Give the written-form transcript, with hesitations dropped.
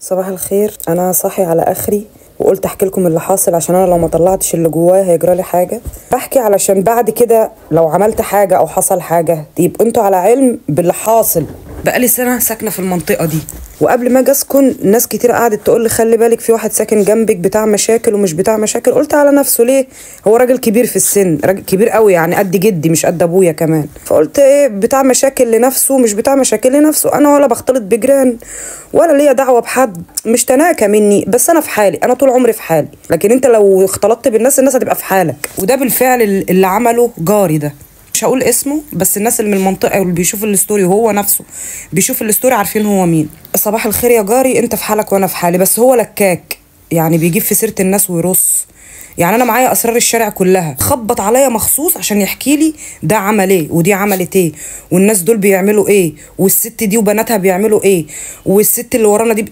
صباح الخير. انا صاحي على اخري وقلت احكي لكم اللي حاصل، عشان انا لو ما طلعتش اللي جوايا هيجرى لي حاجه. بحكي علشان بعد كده لو عملت حاجه او حصل حاجه يبقوا انتوا على علم باللي حاصل. بقالي سنه ساكنه في المنطقه دي، وقبل ما اجي اسكن ناس كتير قعدت تقول لي خلي بالك في واحد ساكن جنبك بتاع مشاكل ومش بتاع مشاكل. قلت على نفسه ليه؟ هو راجل كبير في السن، راجل كبير قوي يعني قد جدي مش قد ابويا كمان. فقلت ايه بتاع مشاكل لنفسه مش بتاع مشاكل لنفسه، انا ولا بختلط بجيران ولا ليا دعوه بحد، مش تناكه مني، بس انا في حالي، انا طول عمري في حالي. لكن انت لو اختلطت بالناس الناس هتبقى في حالك. وده بالفعل اللي عمله جاري ده، مش هقول اسمه، بس الناس اللي من المنطقه واللي بيشوفوا الستوري وهو نفسه بيشوف الستوري عارفين هو مين. صباح الخير يا جاري، انت في حالك وانا في حالي، بس هو لكاك يعني بيجيب في سيره الناس ويرص. يعني انا معايا اسرار الشارع كلها، خبط عليا مخصوص عشان يحكي لي ده عمل ايه ودي عملت ايه والناس دول بيعملوا ايه والست دي وبناتها بيعملوا ايه والست اللي ورانا دي